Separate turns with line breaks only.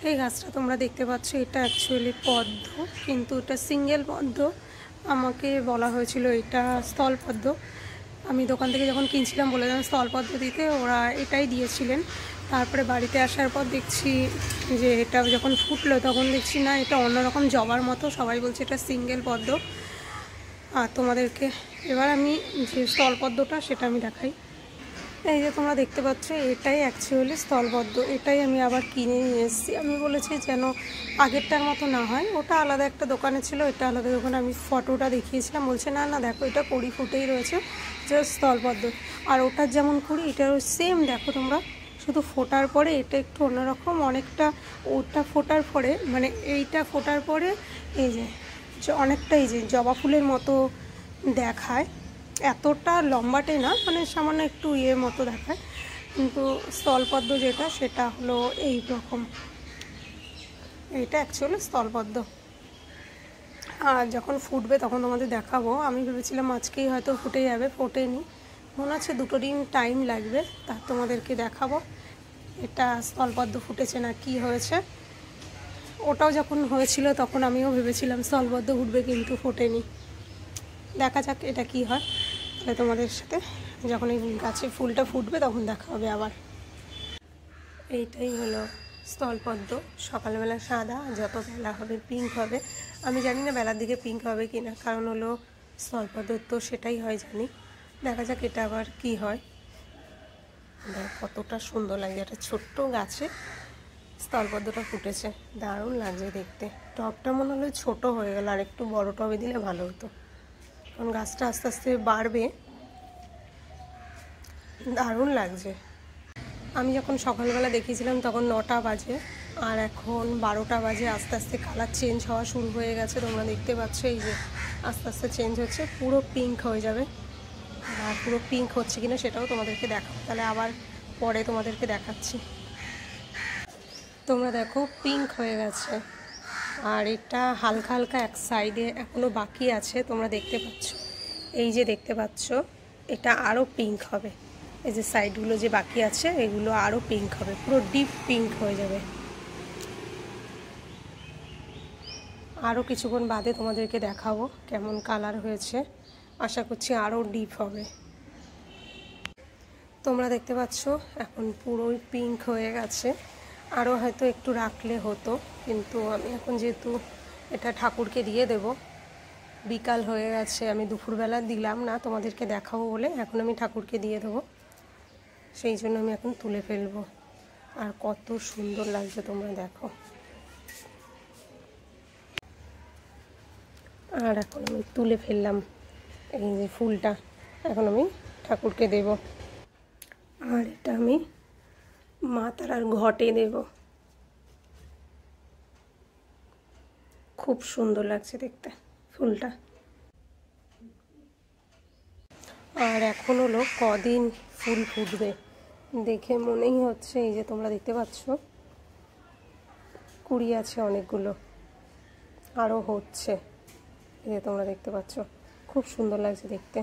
এই গাছটা তোমরা দেখতে পাচ্ছ, এটা অ্যাকচুয়ালি পদ্ম, কিন্তু এটা সিঙ্গেল পদ্ম। আমাকে বলা হয়েছিল এটা স্থলপদ্ম। আমি দোকান থেকে যখন কিনছিলাম বলেছিলাম স্থলপদ্ম দিতে, ওরা এটাই দিয়েছিলেন। তারপরে বাড়িতে আসার পর দেখছি যে এটা যখন ফুটলো তখন দেখছি না, এটা অন্যরকম জবার মতো। সবাই বলছে এটা সিঙ্গেল পদ্ম। আর তোমাদেরকে এবার আমি যে স্থলপদ্মটা সেটা আমি দেখাই। এই যে তোমরা দেখতে পাচ্ছ, এটাই অ্যাকচুয়ালি স্থলপদ্ম। এটাই আমি আবার কিনে নিয়ে এসেছি। আমি বলেছি যেন আগেরটার মতো না হয়, ওটা আলাদা একটা দোকানে ছিল, এটা আলাদা দোকানে। আমি ফটোটা দেখিয়েছিলাম, বলছে না না দেখো এটা কুড়ি ফুটেই রয়েছে, জাস্ট স্থলপদ্ম। আর ওটার যেমন কুড়ি, এটারও সেম। দেখো তোমরা, শুধু ফোটার পরে এটা একটু অন্যরকম, অনেকটা ওটা ফোটার পরে, মানে এইটা ফোটার পরে এই যে অনেকটা এই যে জবা ফুলের মতো দেখায়। এতটা লম্বাটে না, মানে সামান্য একটু ইয়ের মতো দেখায়। কিন্তু স্থলপদ্ম যেটা, সেটা হলো এই রকম। এইটা অ্যাকচুয়ালি স্থলপদ্ম। আর যখন ফুটবে তখন তোমাদের দেখাবো। আমি ভেবেছিলাম আজকেই হয়তো ফুটে যাবে, ফোটেনি। মনে হচ্ছে 2 দিন টাইম লাগবে, তা তোমাদেরকে দেখাবো এটা স্থলপদ্ম ফুটেছে না কি হয়েছে। ওটাও যখন হয়েছিল তখন আমিও ভেবেছিলাম স্থলপদ্ম ফুটবে, কিন্তু ফোটেনি। দেখা যাক এটা কি হয়। তাহলে তোমাদের সাথে যখন এই গাছে ফুলটা ফুটবে তখন দেখা হবে আবার। এইটাই হলো স্থলপদ্ম। সকালবেলা সাদা, যত বেলা হবে পিঙ্ক হবে। আমি জানি না বেলার দিকে পিঙ্ক হবে কি না, কারণ হলো স্থলপদ্ম তো সেটাই হয় জানি। দেখা যাক এটা আবার কি হয়। কতটা সুন্দর লাগছে, একটা ছোট্ট গাছে স্থলপদ্মটা ফুটেছে, দারুণ লাগছে দেখতে। টবটা মনে হলো ছোটো হয়ে গেল, আর একটু বড় টবে দিলে ভালো হতো, কারণ গাছটা আস্তে আস্তে বাড়বে। দারুণ লাগছে। আমি যখন সকালবেলা দেখিয়েছিলাম তখন 9টা বাজে, আর এখন 12টা বাজে। আস্তে আস্তে কালার চেঞ্জ হওয়া শুরু হয়ে গেছে, তোমরা দেখতে পাচ্ছ। এই যে আস্তে আস্তে চেঞ্জ হচ্ছে, পুরো পিঙ্ক হয়ে যাবে। আর পুরো পিঙ্ক হচ্ছে কিনা সেটাও তোমাদেরকে দেখাবো, তাহলে আবার পরে তোমাদেরকে দেখাচ্ছি। তোমরা দেখো পিঙ্ক হয়ে গেছে, আর এটা হালকা হালকা এক সাইডে এখনও বাকি আছে, তোমরা দেখতে পাচ্ছ। এই যে দেখতে পাচ্ছ, এটা আরও পিঙ্ক হবে। এই যে সাইডগুলো যে বাকি আছে এগুলো আরও পিঙ্ক হবে, পুরো ডিপ পিঙ্ক হয়ে যাবে। আরও কিছুক্ষণ বাদে তোমাদেরকে দেখাবো কেমন কালার হয়েছে। আশা করছি আরও ডিপ হবে। তোমরা দেখতে পাচ্ছ এখন পুরোই পিঙ্ক হয়ে গেছে। আরও হয়তো একটু রাখলে হতো, কিন্তু আমি এখন যেহেতু এটা ঠাকুরকে দিয়ে দেব, বিকাল হয়ে গেছে, আমি দুপুরবেলা দিলাম না তোমাদেরকে দেখাবো বলে, এখন আমি ঠাকুরকে দিয়ে দেবো, সেই জন্য আমি এখন তুলে ফেলবো। আর কত সুন্দর লাগছে তোমরা দেখো। আর এখন আমি তুলে ফেললাম এই যে ফুলটা, এখন আমি ঠাকুরকে দেব। আর এটা আমি মা তারার ঘটে দেব। খুব সুন্দর লাগছে দেখতে ফুলটা। আর এখন হলো কদিন ফুল ফুটবে দেখে মনেই হচ্ছে। এই যে তোমরা দেখতে পাচ্ছ কুড়ি আছে অনেকগুলো, আরও হচ্ছে। এই যে তোমরা দেখতে পাচ্ছ, খুব সুন্দর লাগছে দেখতে।